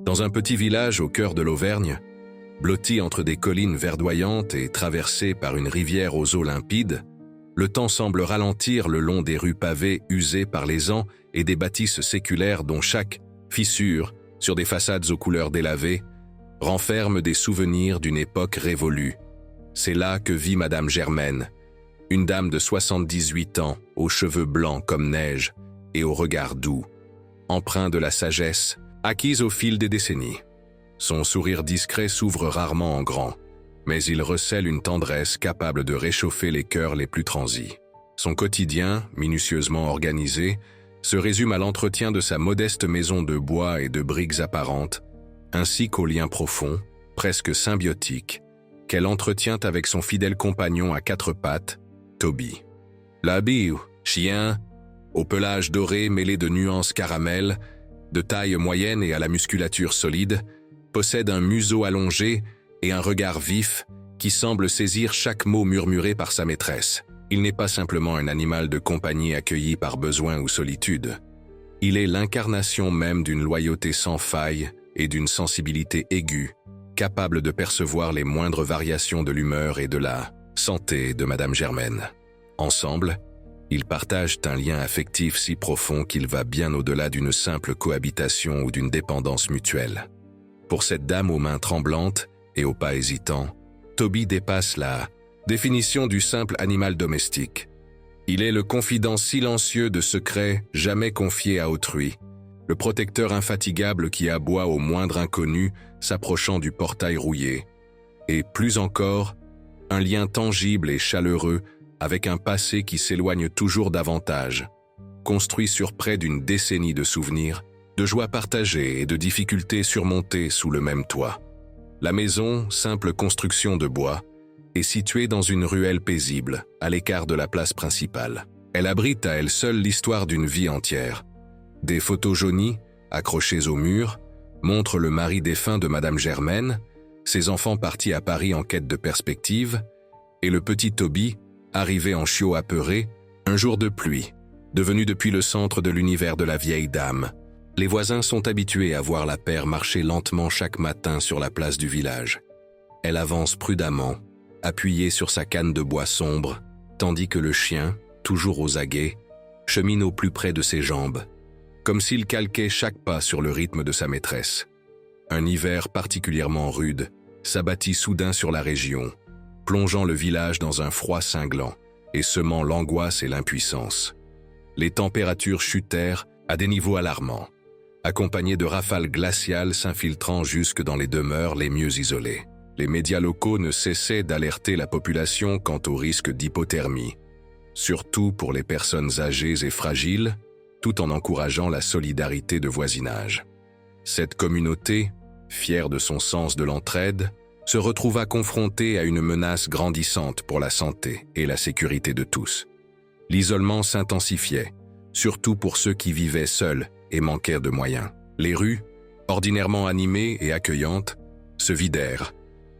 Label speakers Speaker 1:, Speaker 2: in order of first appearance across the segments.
Speaker 1: Dans un petit village au cœur de l'Auvergne, blotti entre des collines verdoyantes et traversé par une rivière aux eaux limpides, le temps semble ralentir le long des rues pavées usées par les ans et des bâtisses séculaires dont chaque fissure, sur des façades aux couleurs délavées, renferme des souvenirs d'une époque révolue. C'est là que vit Madame Germaine, une dame de 78 ans, aux cheveux blancs comme neige et au regard doux, empreint de la sagesse acquise au fil des décennies. Son sourire discret s'ouvre rarement en grand, mais il recèle une tendresse capable de réchauffer les cœurs les plus transis. Son quotidien, minutieusement organisé, se résume à l'entretien de sa modeste maison de bois et de briques apparentes, ainsi qu'aux liens profonds, presque symbiotiques, qu'elle entretient avec son fidèle compagnon à quatre pattes, Toby. L'habit, chien, au pelage doré mêlé de nuances caramel, de taille moyenne et à la musculature solide, possède un museau allongé et un regard vif qui semble saisir chaque mot murmuré par sa maîtresse. Il n'est pas simplement un animal de compagnie accueilli par besoin ou solitude. Il est l'incarnation même d'une loyauté sans faille et d'une sensibilité aiguë, capable de percevoir les moindres variations de l'humeur et de la santé de Madame Germaine. Ensemble, ils partagent un lien affectif si profond qu'il va bien au-delà d'une simple cohabitation ou d'une dépendance mutuelle. Pour cette dame aux mains tremblantes et aux pas hésitants, Toby dépasse la définition du simple animal domestique. Il est le confident silencieux de secrets jamais confiés à autrui, le protecteur infatigable qui aboie au moindre inconnu s'approchant du portail rouillé, et plus encore, un lien tangible et chaleureux avec un passé qui s'éloigne toujours davantage, construit sur près d'une décennie de souvenirs, de joies partagées et de difficultés surmontées sous le même toit. La maison, simple construction de bois, est située dans une ruelle paisible, à l'écart de la place principale. Elle abrite à elle seule l'histoire d'une vie entière. Des photos jaunies, accrochées au mur, montrent le mari défunt de Madame Germaine, ses enfants partis à Paris en quête de perspective, et le petit Toby, arrivé en chiot apeuré, un jour de pluie, devenu depuis le centre de l'univers de la vieille dame. Les voisins sont habitués à voir la paire marcher lentement chaque matin sur la place du village. Elle avance prudemment, appuyée sur sa canne de bois sombre, tandis que le chien, toujours aux aguets, chemine au plus près de ses jambes, comme s'il calquait chaque pas sur le rythme de sa maîtresse. Un hiver particulièrement rude s'abattit soudain sur la région, plongeant le village dans un froid cinglant et semant l'angoisse et l'impuissance. Les températures chutèrent à des niveaux alarmants, accompagnés de rafales glaciales s'infiltrant jusque dans les demeures les mieux isolées. Les médias locaux ne cessaient d'alerter la population quant au risque d'hypothermie, surtout pour les personnes âgées et fragiles, tout en encourageant la solidarité de voisinage. Cette communauté, fière de son sens de l'entraide, se retrouva confrontée à une menace grandissante pour la santé et la sécurité de tous. L'isolement s'intensifiait, surtout pour ceux qui vivaient seuls et manquèrent de moyens. Les rues, ordinairement animées et accueillantes, se vidèrent,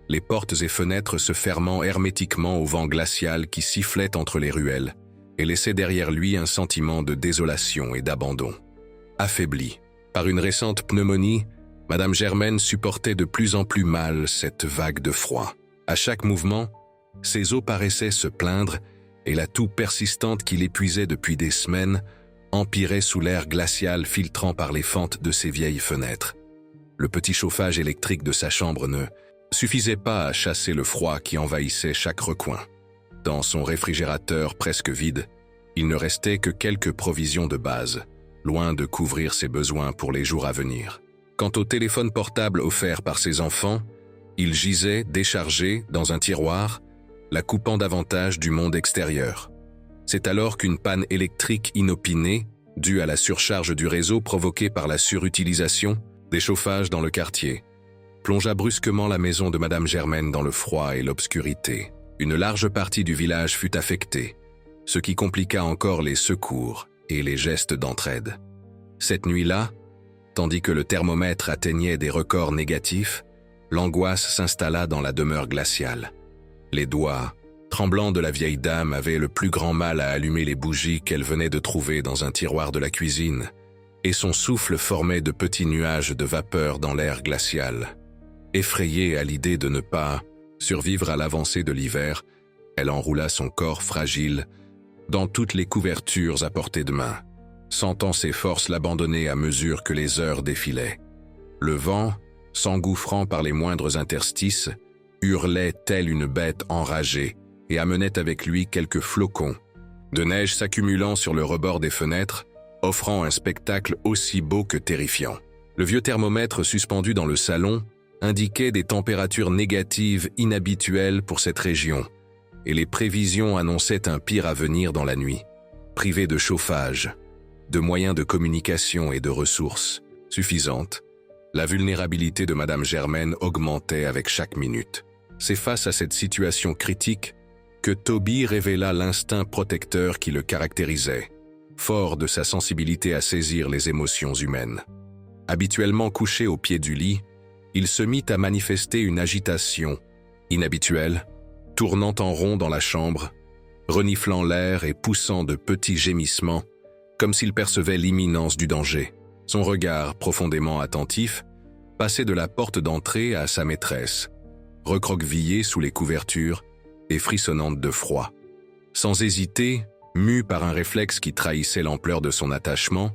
Speaker 1: les portes et fenêtres se fermant hermétiquement au vent glacial qui sifflait entre les ruelles et laissait derrière lui un sentiment de désolation et d'abandon. Affaiblie par une récente pneumonie, Madame Germaine supportait de plus en plus mal cette vague de froid. À chaque mouvement, ses os paraissaient se plaindre et la toux persistante qui l'épuisait depuis des semaines empirait sous l'air glacial filtrant par les fentes de ses vieilles fenêtres. Le petit chauffage électrique de sa chambre ne suffisait pas à chasser le froid qui envahissait chaque recoin. Dans son réfrigérateur presque vide, il ne restait que quelques provisions de base, loin de couvrir ses besoins pour les jours à venir. Quant au téléphone portable offert par ses enfants, il gisait, déchargé, dans un tiroir, la coupant davantage du monde extérieur. C'est alors qu'une panne électrique inopinée, due à la surcharge du réseau provoquée par la surutilisation des chauffages dans le quartier, plongea brusquement la maison de Madame Germaine dans le froid et l'obscurité. Une large partie du village fut affectée, ce qui compliqua encore les secours et les gestes d'entraide. Cette nuit-là, tandis que le thermomètre atteignait des records négatifs, l'angoisse s'installa dans la demeure glaciale. Les doigts, tremblants de la vieille dame, avaient le plus grand mal à allumer les bougies qu'elle venait de trouver dans un tiroir de la cuisine, et son souffle formait de petits nuages de vapeur dans l'air glacial. Effrayée à l'idée de ne pas survivre à l'avancée de l'hiver, elle enroula son corps fragile dans toutes les couvertures à portée de main, sentant ses forces l'abandonner à mesure que les heures défilaient. Le vent, s'engouffrant par les moindres interstices, hurlait telle une bête enragée et amenait avec lui quelques flocons de neige s'accumulant sur le rebord des fenêtres, offrant un spectacle aussi beau que terrifiant. Le vieux thermomètre suspendu dans le salon indiquait des températures négatives inhabituelles pour cette région, et les prévisions annonçaient un pire à venir dans la nuit. Privée de chauffage, de moyens de communication et de ressources suffisantes, la vulnérabilité de Madame Germaine augmentait avec chaque minute. C'est face à cette situation critique que Toby révéla l'instinct protecteur qui le caractérisait, fort de sa sensibilité à saisir les émotions humaines. Habituellement couché au pied du lit, il se mit à manifester une agitation inhabituelle, tournant en rond dans la chambre, reniflant l'air et poussant de petits gémissements, comme s'il percevait l'imminence du danger. Son regard, profondément attentif, passait de la porte d'entrée à sa maîtresse, recroquevillée sous les couvertures et frissonnante de froid. Sans hésiter, mu par un réflexe qui trahissait l'ampleur de son attachement,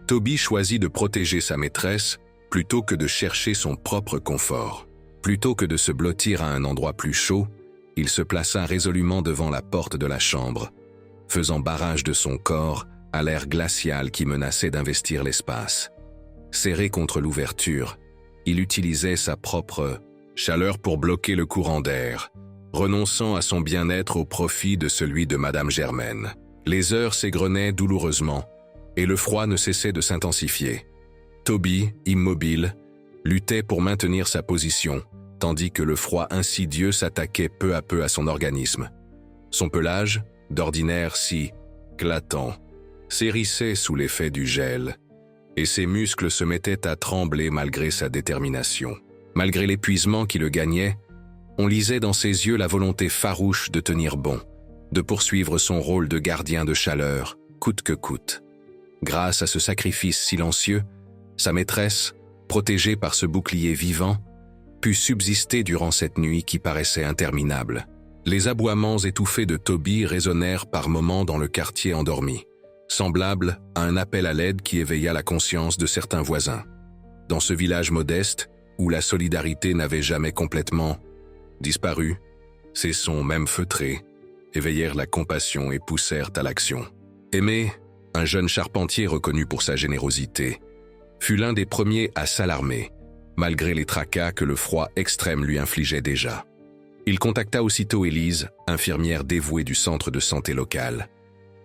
Speaker 1: Toby choisit de protéger sa maîtresse plutôt que de chercher son propre confort. Plutôt que de se blottir à un endroit plus chaud, il se plaça résolument devant la porte de la chambre, faisant barrage de son corps à l'air glacial qui menaçait d'investir l'espace. Serré contre l'ouverture, il utilisait sa propre chaleur pour bloquer le courant d'air, renonçant à son bien-être au profit de celui de Madame Germaine. Les heures s'égrenaient douloureusement, et le froid ne cessait de s'intensifier. Toby, immobile, luttait pour maintenir sa position, tandis que le froid insidieux s'attaquait peu à peu à son organisme. Son pelage, d'ordinaire si glaçant, s'hérissait sous l'effet du gel, et ses muscles se mettaient à trembler malgré sa détermination. Malgré l'épuisement qui le gagnait, on lisait dans ses yeux la volonté farouche de tenir bon, de poursuivre son rôle de gardien de chaleur, coûte que coûte. Grâce à ce sacrifice silencieux, sa maîtresse, protégée par ce bouclier vivant, put subsister durant cette nuit qui paraissait interminable. Les aboiements étouffés de Toby résonnèrent par moments dans le quartier endormi, semblables à un appel à l'aide qui éveilla la conscience de certains voisins. Dans ce village modeste, où la solidarité n'avait jamais complètement disparu, ces sons, même feutrés, éveillèrent la compassion et poussèrent à l'action. Aimé, un jeune charpentier reconnu pour sa générosité, fut l'un des premiers à s'alarmer, malgré les tracas que le froid extrême lui infligeait déjà. Il contacta aussitôt Élise, infirmière dévouée du centre de santé local.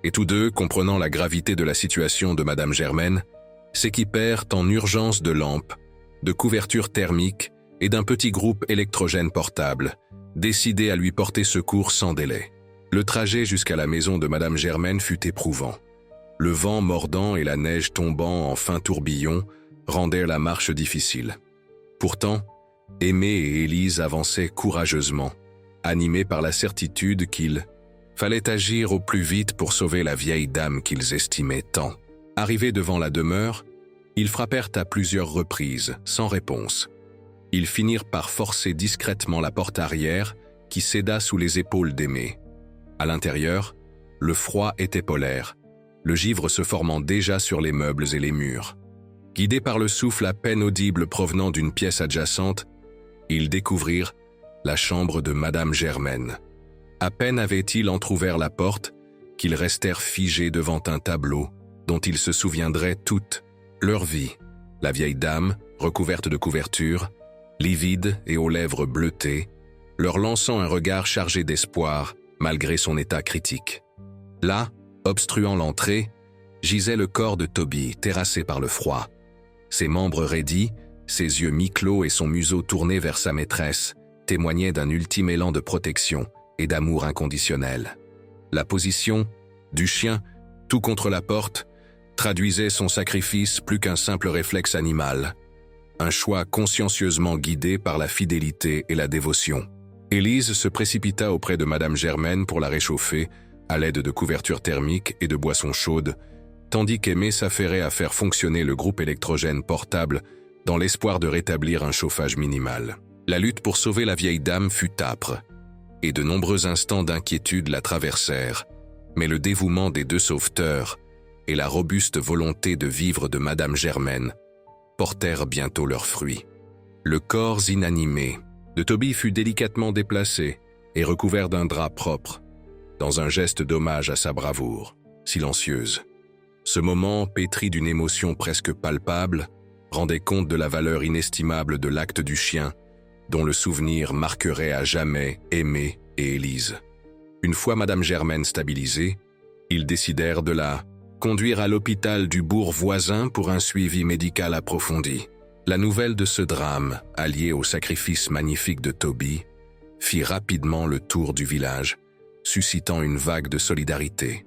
Speaker 1: Et tous deux, comprenant la gravité de la situation de Madame Germaine, s'équipèrent en urgence de lampes, de couvertures thermiques et d'un petit groupe électrogène portable, décidés à lui porter secours sans délai. Le trajet jusqu'à la maison de Madame Germaine fut éprouvant. Le vent mordant et la neige tombant en fins tourbillons rendaient la marche difficile. Pourtant, Aimé et Élise avançaient courageusement, animés par la certitude qu'il fallait agir au plus vite pour sauver la vieille dame qu'ils estimaient tant. Arrivés devant la demeure, ils frappèrent à plusieurs reprises, sans réponse. Ils finirent par forcer discrètement la porte arrière qui céda sous les épaules d'Aimé. À l'intérieur, le froid était polaire, le givre se formant déjà sur les meubles et les murs. Guidés par le souffle à peine audible provenant d'une pièce adjacente, ils découvrirent la chambre de Madame Germaine. À peine avaient-ils entrouvert la porte qu'ils restèrent figés devant un tableau dont ils se souviendraient toute leur vie. La vieille dame, recouverte de couvertures, livide et aux lèvres bleutées, leur lançant un regard chargé d'espoir malgré son état critique. Là, obstruant l'entrée, gisait le corps de Toby, terrassé par le froid. Ses membres raidis, ses yeux mi-clos et son museau tourné vers sa maîtresse témoignaient d'un ultime élan de protection et d'amour inconditionnel. La position du chien, tout contre la porte, traduisait son sacrifice plus qu'un simple réflexe animal, un choix consciencieusement guidé par la fidélité et la dévotion. Élise se précipita auprès de Madame Germaine pour la réchauffer à l'aide de couvertures thermiques et de boissons chaudes, tandis qu'Aimé s'affairait à faire fonctionner le groupe électrogène portable dans l'espoir de rétablir un chauffage minimal. La lutte pour sauver la vieille dame fut âpre, et de nombreux instants d'inquiétude la traversèrent, mais le dévouement des deux sauveteurs et la robuste volonté de vivre de Madame Germaine portèrent bientôt leurs fruits. Le corps inanimé de Toby fut délicatement déplacé et recouvert d'un drap propre, dans un geste d'hommage à sa bravoure, silencieuse. Ce moment, pétri d'une émotion presque palpable, rendait compte de la valeur inestimable de l'acte du chien, dont le souvenir marquerait à jamais Aimé et Élise. Une fois Madame Germaine stabilisée, ils décidèrent de la conduire à l'hôpital du bourg voisin pour un suivi médical approfondi. La nouvelle de ce drame, alliée au sacrifice magnifique de Toby, fit rapidement le tour du village, suscitant une vague de solidarité.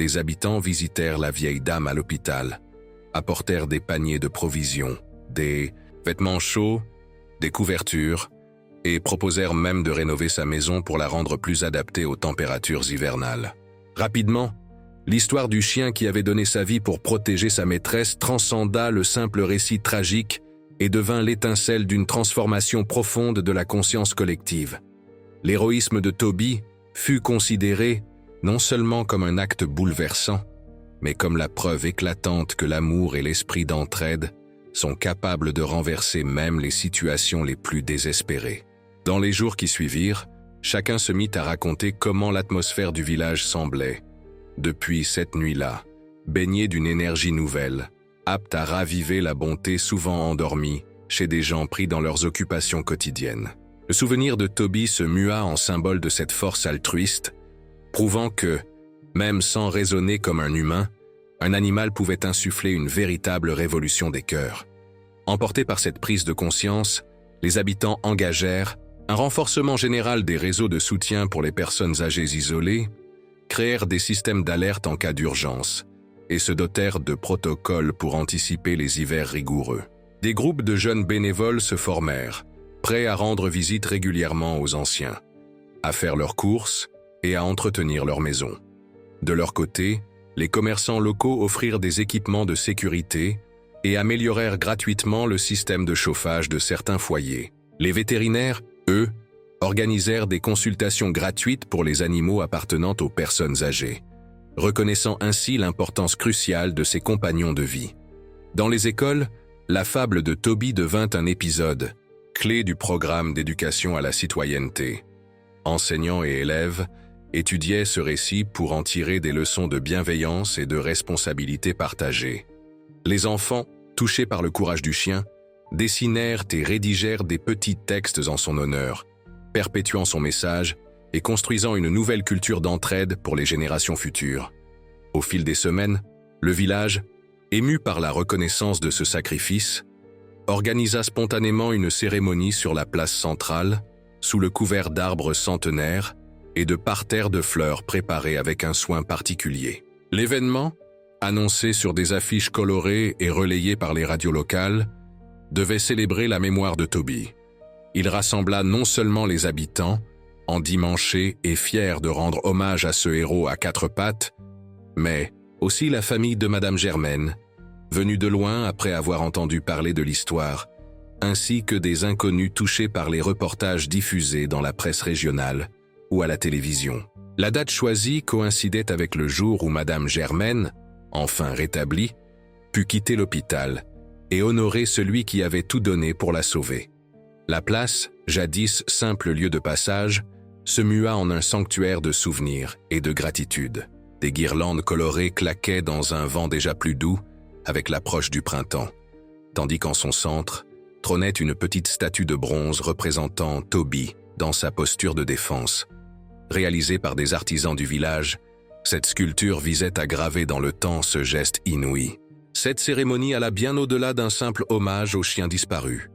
Speaker 1: Des habitants visitèrent la vieille dame à l'hôpital, apportèrent des paniers de provisions, des vêtements chauds, des couvertures, et proposèrent même de rénover sa maison pour la rendre plus adaptée aux températures hivernales. Rapidement, l'histoire du chien qui avait donné sa vie pour protéger sa maîtresse transcenda le simple récit tragique et devint l'étincelle d'une transformation profonde de la conscience collective. L'héroïsme de Toby fut considéré non seulement comme un acte bouleversant, mais comme la preuve éclatante que l'amour et l'esprit d'entraide sont capables de renverser même les situations les plus désespérées. Dans les jours qui suivirent, chacun se mit à raconter comment l'atmosphère du village semblait, depuis cette nuit-là, baignée d'une énergie nouvelle, apte à raviver la bonté souvent endormie chez des gens pris dans leurs occupations quotidiennes. Le souvenir de Toby se mua en symbole de cette force altruiste, prouvant que, même sans raisonner comme un humain, un animal pouvait insuffler une véritable révolution des cœurs. Emportés par cette prise de conscience, les habitants engagèrent un renforcement général des réseaux de soutien pour les personnes âgées isolées, créèrent des systèmes d'alerte en cas d'urgence et se dotèrent de protocoles pour anticiper les hivers rigoureux. Des groupes de jeunes bénévoles se formèrent, prêts à rendre visite régulièrement aux anciens, à faire leurs courses et à entretenir leur maison. De leur côté, les commerçants locaux offrirent des équipements de sécurité et améliorèrent gratuitement le système de chauffage de certains foyers. Les vétérinaires, eux, organisèrent des consultations gratuites pour les animaux appartenant aux personnes âgées, reconnaissant ainsi l'importance cruciale de ces compagnons de vie. Dans les écoles, la fable de Toby devint un épisode, clé du programme d'éducation à la citoyenneté. Enseignants et élèves étudiaient ce récit pour en tirer des leçons de bienveillance et de responsabilité partagée. Les enfants, touchés par le courage du chien, dessinèrent et rédigèrent des petits textes en son honneur, perpétuant son message et construisant une nouvelle culture d'entraide pour les générations futures. Au fil des semaines, le village, ému par la reconnaissance de ce sacrifice, organisa spontanément une cérémonie sur la place centrale, sous le couvert d'arbres centenaires et de parterres de fleurs préparés avec un soin particulier. L'événement, annoncé sur des affiches colorées et relayé par les radios locales, devait célébrer la mémoire de Toby. Il rassembla non seulement les habitants, endimanchés et fiers de rendre hommage à ce héros à quatre pattes, mais aussi la famille de Madame Germaine, venue de loin après avoir entendu parler de l'histoire, ainsi que des inconnus touchés par les reportages diffusés dans la presse régionale ou à la télévision. La date choisie coïncidait avec le jour où Madame Germaine, enfin rétablie, put quitter l'hôpital et honorer celui qui avait tout donné pour la sauver. La place, jadis simple lieu de passage, se mua en un sanctuaire de souvenirs et de gratitude. Des guirlandes colorées claquaient dans un vent déjà plus doux avec l'approche du printemps, tandis qu'en son centre trônait une petite statue de bronze représentant Toby dans sa posture de défense. Réalisée par des artisans du village, cette sculpture visait à graver dans le temps ce geste inouï. Cette cérémonie alla bien au-delà d'un simple hommage aux chiens disparus.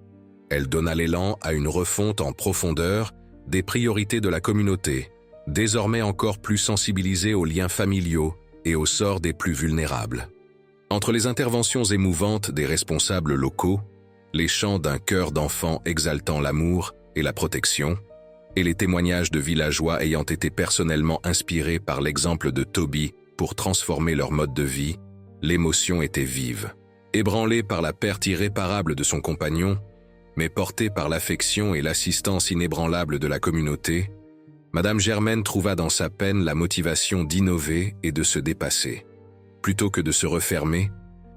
Speaker 1: Elle donna l'élan à une refonte en profondeur des priorités de la communauté, désormais encore plus sensibilisée aux liens familiaux et au sort des plus vulnérables. Entre les interventions émouvantes des responsables locaux, les chants d'un chœur d'enfants exaltant l'amour et la protection, et les témoignages de villageois ayant été personnellement inspirés par l'exemple de Toby pour transformer leur mode de vie, L'émotion était vive. Ébranlée par la perte irréparable de son compagnon, mais portée par l'affection et l'assistance inébranlable de la communauté, Madame Germaine trouva dans sa peine la motivation d'innover et de se dépasser. Plutôt que de se refermer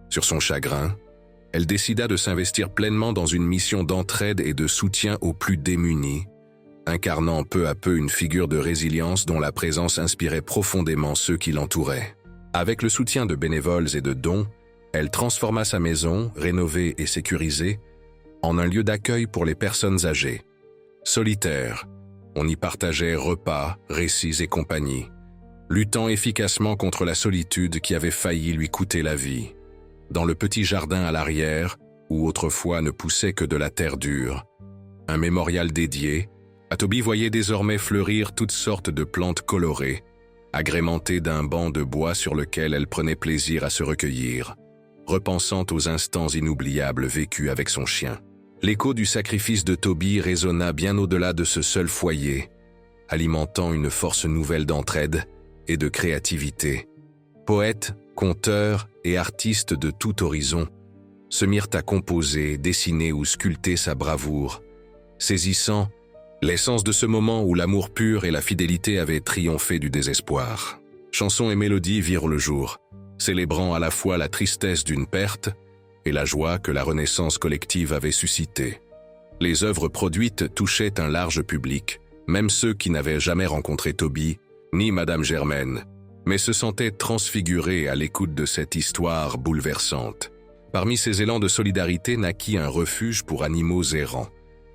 Speaker 1: sur son chagrin, elle décida de s'investir pleinement dans une mission d'entraide et de soutien aux plus démunis, incarnant peu à peu une figure de résilience dont la présence inspirait profondément ceux qui l'entouraient. Avec le soutien de bénévoles et de dons, elle transforma sa maison, rénovée et sécurisée, en un lieu d'accueil pour les personnes âgées. Solitaire, on y partageait repas, récits et compagnie, luttant efficacement contre la solitude qui avait failli lui coûter la vie. Dans le petit jardin à l'arrière, où autrefois ne poussait que de la terre dure, un mémorial dédié, Toby voyait désormais fleurir toutes sortes de plantes colorées, agrémentées d'un banc de bois sur lequel elle prenait plaisir à se recueillir, repensant aux instants inoubliables vécus avec son chien. L'écho du sacrifice de Toby résonna bien au-delà de ce seul foyer, alimentant une force nouvelle d'entraide et de créativité. Poètes, conteurs et artistes de tout horizon se mirent à composer, dessiner ou sculpter sa bravoure, saisissant l'essence de ce moment où l'amour pur et la fidélité avaient triomphé du désespoir. Chansons et mélodies virent le jour, célébrant à la fois la tristesse d'une perte et la joie que la renaissance collective avait suscitée. Les œuvres produites touchaient un large public, même ceux qui n'avaient jamais rencontré Toby, ni Madame Germaine, mais se sentaient transfigurés à l'écoute de cette histoire bouleversante. Parmi ces élans de solidarité naquit un refuge pour animaux errants,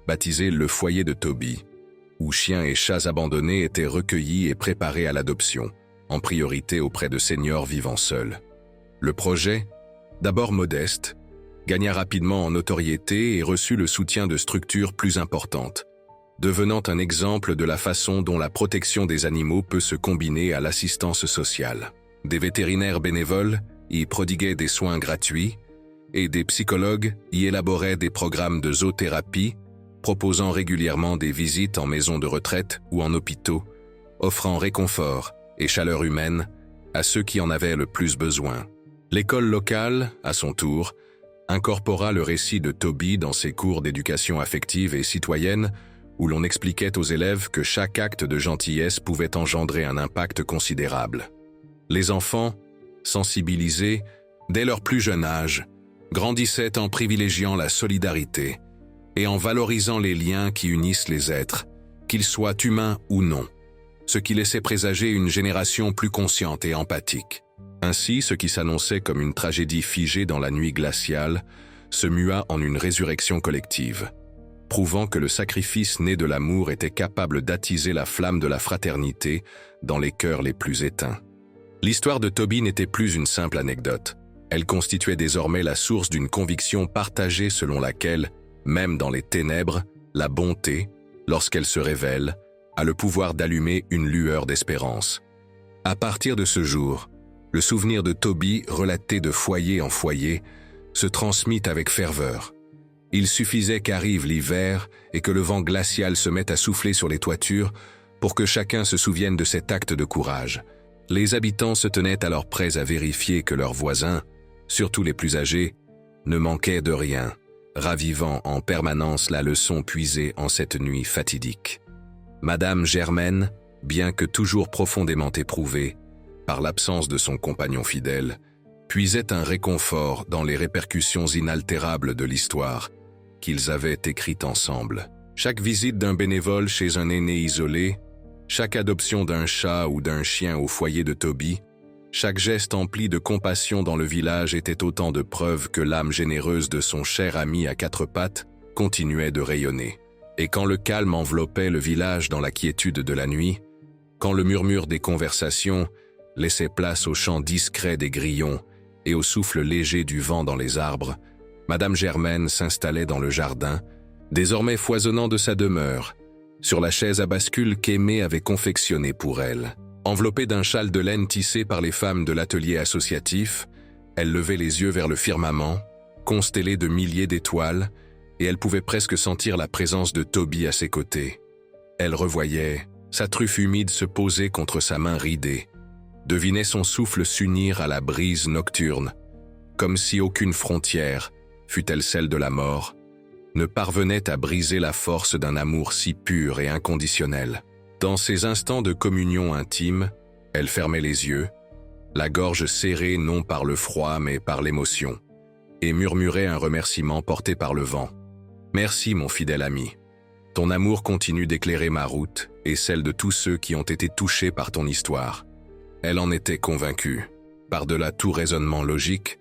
Speaker 1: baptisé le foyer de Toby, où chiens et chats abandonnés étaient recueillis et préparés à l'adoption, en priorité auprès de seniors vivant seuls. Le projet, d'abord modeste, gagna rapidement en notoriété et reçut le soutien de structures plus importantes, devenant un exemple de la façon dont la protection des animaux peut se combiner à l'assistance sociale. Des vétérinaires bénévoles y prodiguaient des soins gratuits et des psychologues y élaboraient des programmes de zoothérapie, proposant régulièrement des visites en maisons de retraite ou en hôpitaux, offrant réconfort et chaleur humaine à ceux qui en avaient le plus besoin. L'école locale, à son tour, incorpora le récit de Toby dans ses cours d'éducation affective et citoyenne, où l'on expliquait aux élèves que chaque acte de gentillesse pouvait engendrer un impact considérable. Les enfants, sensibilisés, dès leur plus jeune âge, grandissaient en privilégiant la solidarité et en valorisant les liens qui unissent les êtres, qu'ils soient humains ou non, ce qui laissait présager une génération plus consciente et empathique. Ainsi, ce qui s'annonçait comme une tragédie figée dans la nuit glaciale se mua en une résurrection collective, prouvant que le sacrifice né de l'amour était capable d'attiser la flamme de la fraternité dans les cœurs les plus éteints. L'histoire de Toby n'était plus une simple anecdote. Elle constituait désormais la source d'une conviction partagée selon laquelle, même dans les ténèbres, la bonté, lorsqu'elle se révèle, a le pouvoir d'allumer une lueur d'espérance. À partir de ce jour, le souvenir de Toby, relaté de foyer en foyer, se transmit avec ferveur. Il suffisait qu'arrive l'hiver et que le vent glacial se mette à souffler sur les toitures pour que chacun se souvienne de cet acte de courage. Les habitants se tenaient alors prêts à vérifier que leurs voisins, surtout les plus âgés, ne manquaient de rien, ravivant en permanence la leçon puisée en cette nuit fatidique. Madame Germaine, bien que toujours profondément éprouvée par l'absence de son compagnon fidèle, puisait un réconfort dans les répercussions inaltérables de l'histoire qu'ils avaient écrite ensemble. Chaque visite d'un bénévole chez un aîné isolé, chaque adoption d'un chat ou d'un chien au foyer de Toby, chaque geste empli de compassion dans le village était autant de preuves que l'âme généreuse de son cher ami à quatre pattes continuait de rayonner. Et quand le calme enveloppait le village dans la quiétude de la nuit, quand le murmure des conversations laissait place au chant discret des grillons et au souffle léger du vent dans les arbres, Madame Germaine s'installait dans le jardin, désormais foisonnant de sa demeure, sur la chaise à bascule qu'Aimé avait confectionnée pour elle. Enveloppée d'un châle de laine tissé par les femmes de l'atelier associatif, elle levait les yeux vers le firmament, constellé de milliers d'étoiles, et elle pouvait presque sentir la présence de Toby à ses côtés. Elle revoyait sa truffe humide se poser contre sa main ridée, devinait son souffle s'unir à la brise nocturne comme si aucune frontière, fût-elle celle de la mort, ne parvenait à briser la force d'un amour si pur et inconditionnel. Dans ces instants de communion intime, elle fermait les yeux, la gorge serrée non par le froid mais par l'émotion, et murmurait un remerciement porté par le vent. « Merci, mon fidèle ami. Ton amour continue d'éclairer ma route et celle de tous ceux qui ont été touchés par ton histoire. » Elle en était convaincue, par-delà tout raisonnement logique,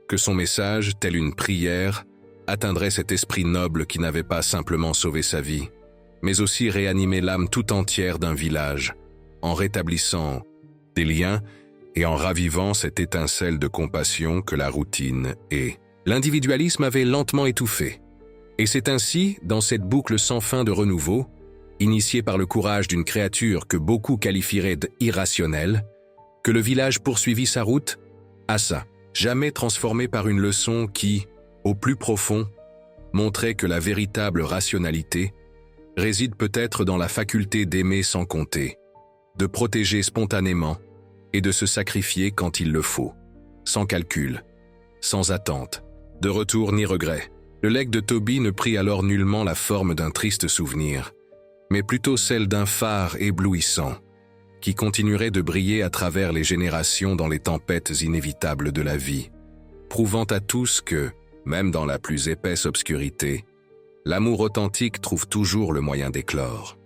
Speaker 1: que son message, tel une prière, atteindrait cet esprit noble qui n'avait pas simplement sauvé sa vie, mais aussi réanimé l'âme tout entière d'un village, en rétablissant des liens et en ravivant cette étincelle de compassion que la routine et l'individualisme avaient lentement étouffée. Et c'est ainsi, dans cette boucle sans fin de renouveau, initiée par le courage d'une créature que beaucoup qualifieraient d'irrationnelle, que le village poursuivit sa route, à ça, jamais transformé par une leçon qui, au plus profond, montrait que la véritable rationalité réside peut-être dans la faculté d'aimer sans compter, de protéger spontanément et de se sacrifier quand il le faut, sans calcul, sans attente, de retour ni regret. Le legs de Toby ne prit alors nullement la forme d'un triste souvenir, mais plutôt celle d'un phare éblouissant, qui continuerait de briller à travers les générations dans les tempêtes inévitables de la vie, prouvant à tous que, même dans la plus épaisse obscurité, l'amour authentique trouve toujours le moyen d'éclore.